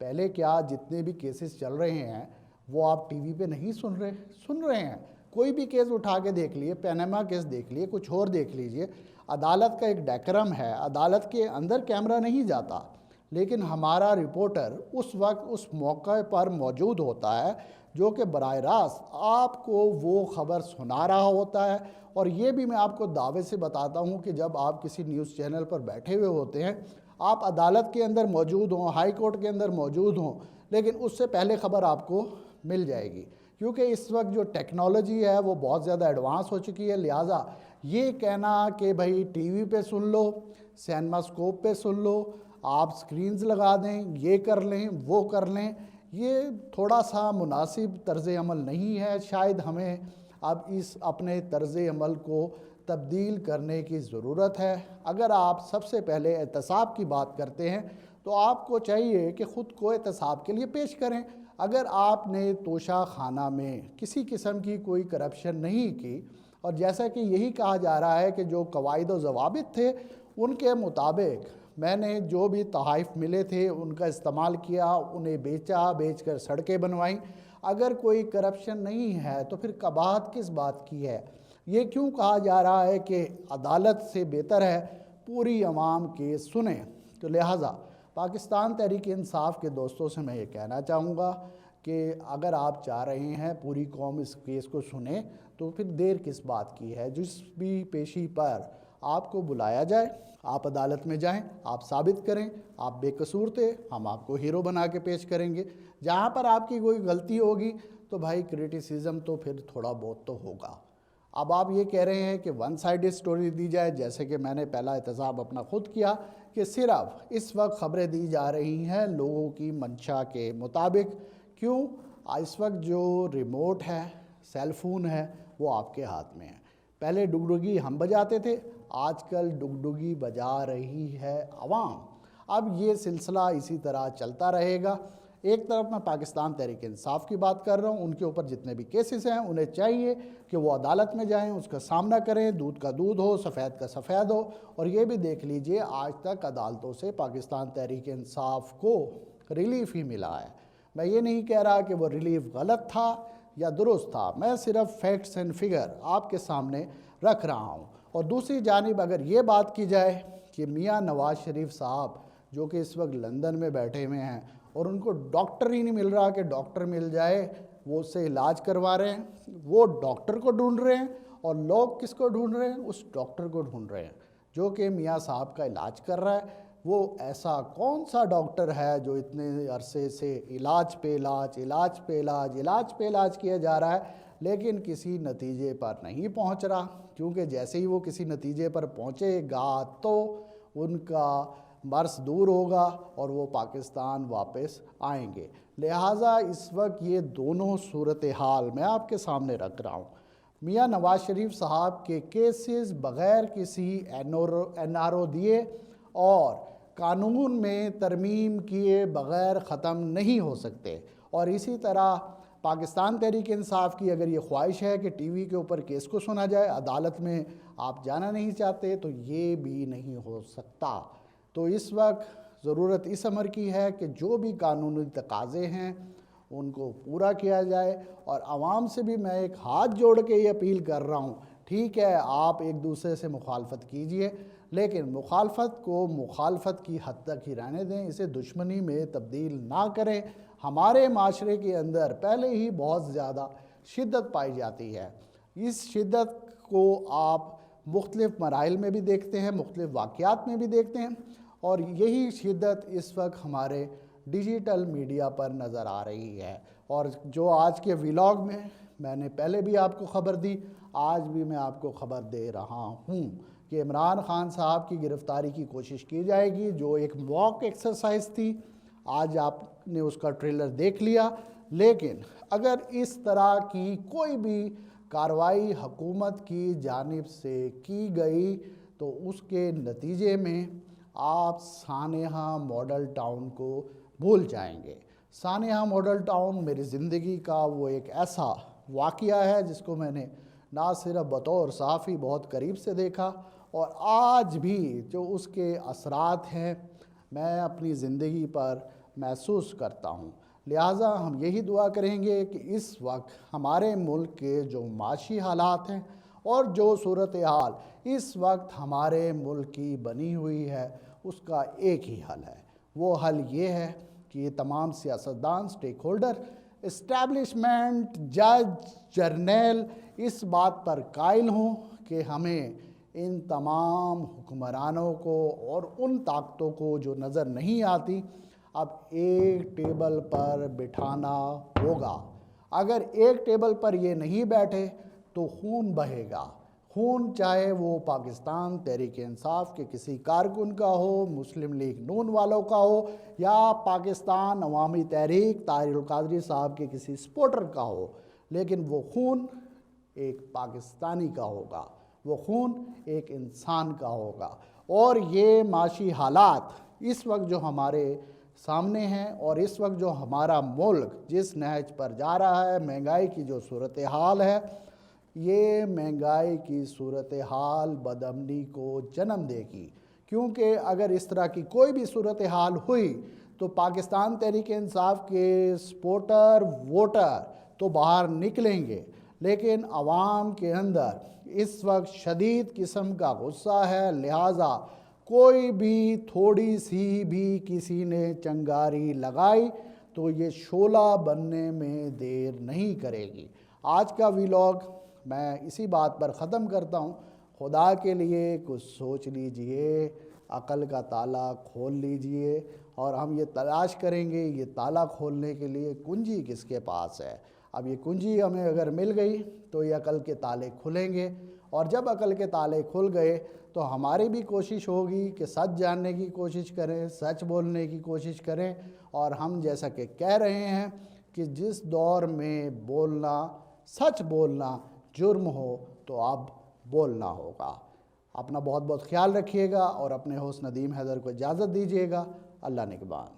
پہلے کیا جتنے بھی کیسز چل رہے ہیں وہ آپ ٹی وی پہ نہیں سن رہے ہیں. کوئی بھی کیس اٹھا کے دیکھ لیے، پیناما کیس دیکھ لیے، کچھ اور دیکھ لیجئے. عدالت کا ایک ڈیکرم ہے، عدالت کے اندر کیمرہ نہیں جاتا، لیکن ہمارا رپورٹر اس وقت اس موقع پر موجود ہوتا ہے جو کہ براہ راست آپ کو وہ خبر سنا رہا ہوتا ہے. اور یہ بھی میں آپ کو دعوے سے بتاتا ہوں کہ جب آپ کسی نیوز چینل پر بیٹھے ہوئے ہوتے ہیں، آپ عدالت کے اندر موجود ہوں، ہائی کورٹ کے اندر موجود ہوں، لیکن اس سے پہلے خبر آپ کو مل جائے گی، کیونکہ اس وقت جو ٹیکنالوجی ہے وہ بہت زیادہ ایڈوانس ہو چکی ہے. لہٰذا یہ کہنا کہ بھائی ٹی وی پہ سن لو، سینما اسکوپ پہ سن لو، آپ سکرینز لگا دیں، یہ کر لیں وہ کر لیں، یہ تھوڑا سا مناسب طرز عمل نہیں ہے. شاید ہمیں اب اس اپنے طرز عمل کو تبدیل کرنے کی ضرورت ہے. اگر آپ سب سے پہلے احتساب کی بات کرتے ہیں تو آپ کو چاہیے کہ خود کو احتساب کے لیے پیش کریں. اگر آپ نے توشہ خانہ میں کسی قسم کی کوئی کرپشن نہیں کی، اور جیسا کہ یہی کہا جا رہا ہے کہ جو قواعد و ضوابط تھے ان کے مطابق میں نے جو بھی تحائف ملے تھے ان کا استعمال کیا، انہیں بیچ کر سڑکیں بنوائیں، اگر کوئی کرپشن نہیں ہے تو پھر قباحت کس بات کی ہے؟ یہ کیوں کہا جا رہا ہے کہ عدالت سے بہتر ہے پوری عوام کے سنیں؟ تو لہٰذا پاکستان تحریک انصاف کے دوستوں سے میں یہ کہنا چاہوں گا کہ اگر آپ چاہ رہے ہیں پوری قوم اس کیس کو سنے تو پھر دیر کس بات کی ہے؟ جس بھی پیشی پر آپ کو بلایا جائے آپ عدالت میں جائیں، آپ ثابت کریں آپ بے قصور تھے، ہم آپ کو ہیرو بنا کے پیش کریں گے. جہاں پر آپ کی کوئی غلطی ہوگی تو بھائی کرٹیسزم تو پھر تھوڑا بہت تو ہوگا. اب آپ یہ کہہ رہے ہیں کہ ون سائیڈ سٹوری دی جائے، جیسے کہ میں نے پہلا احتساب اپنا خود کیا کہ صرف اس وقت خبریں دی جا رہی ہیں لوگوں کی منشا کے مطابق. کیوں؟ اس وقت جو ریموٹ ہے، سیل فون ہے، وہ آپ کے ہاتھ میں ہے. پہلے ڈگڈگی ہم بجاتے تھے، آج کل ڈگڈگی بجا رہی ہے عوام. اب یہ سلسلہ اسی طرح چلتا رہے گا. ایک طرف میں پاکستان تحریک انصاف کی بات کر رہا ہوں، ان کے اوپر جتنے بھی کیسز ہیں انہیں چاہیے کہ وہ عدالت میں جائیں، اس کا سامنا کریں، دودھ کا دودھ ہو، سفید کا سفید ہو. اور یہ بھی دیکھ لیجئے آج تک عدالتوں سے پاکستان تحریک انصاف کو ریلیف ہی ملا ہے. میں یہ نہیں کہہ رہا کہ وہ ریلیف غلط تھا یا درست تھا، میں صرف فیکٹس اینڈ فگر آپ کے سامنے رکھ رہا ہوں. اور دوسری جانب اگر یہ بات کی جائے کہ میاں نواز شریف صاحب جو کہ اس وقت لندن میں بیٹھے ہوئے ہیں اور ان کو ڈاکٹر ہی نہیں مل رہا کہ ڈاکٹر مل جائے، وہ اس سے علاج کروا رہے ہیں، وہ ڈاکٹر کو ڈھونڈ رہے ہیں، اور لوگ کس کو ڈھونڈ رہے ہیں؟ اس ڈاکٹر کو ڈھونڈ رہے ہیں جو کہ میاں صاحب کا علاج کر رہا ہے. وہ ایسا کون سا ڈاکٹر ہے جو اتنے عرصے سے علاج پہ علاج کیا جا رہا ہے لیکن کسی نتیجے پر نہیں پہنچ رہا؟ کیونکہ جیسے ہی وہ کسی نتیجے پر پہنچے گا تو ان کا مرض دور ہوگا اور وہ پاکستان واپس آئیں گے. لہٰذا اس وقت یہ دونوں صورتحال میں آپ کے سامنے رکھ رہا ہوں. میاں نواز شریف صاحب کے کیسز بغیر کسی این آر او دیے اور قانون میں ترمیم کیے بغیر ختم نہیں ہو سکتے. اور اسی طرح پاکستان تحریک انصاف کی اگر یہ خواہش ہے کہ ٹی وی کے اوپر کیس کو سنا جائے، عدالت میں آپ جانا نہیں چاہتے، تو یہ بھی نہیں ہو سکتا. تو اس وقت ضرورت اس امر کی ہے کہ جو بھی قانونی تقاضے ہیں ان کو پورا کیا جائے. اور عوام سے بھی میں ایک ہاتھ جوڑ کے یہ اپیل کر رہا ہوں، ٹھیک ہے آپ ایک دوسرے سے مخالفت کیجئے، لیکن مخالفت کو مخالفت کی حد تک ہی رہنے دیں، اسے دشمنی میں تبدیل نہ کریں. ہمارے معاشرے کے اندر پہلے ہی بہت زیادہ شدت پائی جاتی ہے. اس شدت کو آپ مختلف مراحل میں بھی دیکھتے ہیں، مختلف واقعات میں بھی دیکھتے ہیں، اور یہی شدت اس وقت ہمارے ڈیجیٹل میڈیا پر نظر آ رہی ہے. اور جو آج کے ویلاگ میں نے پہلے بھی آپ کو خبر دی، آج بھی میں آپ کو خبر دے رہا ہوں کہ عمران خان صاحب کی گرفتاری کی کوشش کی جائے گی، جو ایک موک ایکسرسائز تھی. آج آپ نے اس کا ٹریلر دیکھ لیا، لیکن اگر اس طرح کی کوئی بھی کارروائی حکومت کی جانب سے کی گئی تو اس کے نتیجے میں آپ سانحہ ماڈل ٹاؤن کو بھول جائیں گے. سانحہ ماڈل ٹاؤن میری زندگی کا وہ ایک ایسا واقعہ ہے جس کو میں نے نہ صرف بطور صحافی بہت قریب سے دیکھا، اور آج بھی جو اس کے اثرات ہیں میں اپنی زندگی پر محسوس کرتا ہوں۔ لہٰذا ہم یہی دعا کریں گے کہ اس وقت ہمارے ملک کے جو معاشی حالات ہیں اور جو صورتحال اس وقت ہمارے ملک کی بنی ہوئی ہے، اس کا ایک ہی حل ہے۔ وہ حل یہ ہے کہ یہ تمام سیاستدان، سٹیک ہولڈر، اسٹیبلشمنٹ، جج، جرنیل اس بات پر قائل ہوں کہ ہمیں ان تمام حکمرانوں کو اور ان طاقتوں کو جو نظر نہیں آتی اب ایک ٹیبل پر بٹھانا ہوگا۔ اگر ایک ٹیبل پر یہ نہیں بیٹھے تو خون بہے گا، خون چاہے وہ پاکستان تحریک انصاف کے کسی کارکن کا ہو، مسلم لیگ نون والوں کا ہو، یا پاکستان عوامی تحریک طاہر القادری صاحب کے کسی سپورٹر کا ہو، لیکن وہ خون ایک پاکستانی کا ہوگا، وہ خون ایک انسان کا ہوگا۔ اور یہ معاشی حالات اس وقت جو ہمارے سامنے ہیں اور اس وقت جو ہمارا ملک جس نہج پر جا رہا ہے، مہنگائی کی جو صورتحال ہے، یہ مہنگائی کی صورتحال بدامنی کو جنم دے گی، کیونکہ اگر اس طرح کی کوئی بھی صورتحال ہوئی تو پاکستان تحریک انصاف کے سپورٹر، ووٹر تو باہر نکلیں گے، لیکن عوام کے اندر اس وقت شدید قسم کا غصہ ہے۔ لہٰذا کوئی بھی تھوڑی سی بھی کسی نے چنگاری لگائی تو یہ شعلہ بننے میں دیر نہیں کرے گی۔ آج کا ویلاگ میں اسی بات پر ختم کرتا ہوں۔ خدا کے لیے کچھ سوچ لیجئے، عقل کا تالا کھول لیجئے، اور ہم یہ تلاش کریں گے یہ تالا کھولنے کے لیے کنجی کس کے پاس ہے۔ اب یہ کنجی ہمیں اگر مل گئی تو یہ عقل کے تالے کھلیں گے، اور جب عقل کے تالے کھل گئے تو ہماری بھی کوشش ہوگی کہ سچ جاننے کی کوشش کریں، سچ بولنے کی کوشش کریں، اور ہم جیسا کہ کہہ رہے ہیں کہ جس دور میں بولنا، سچ بولنا جرم ہو تو اب بولنا ہوگا۔ اپنا بہت بہت خیال رکھیے گا اور اپنے ہوسٹ ندیم حیدر کو اجازت دیجیے گا۔ اللہ نگہبان۔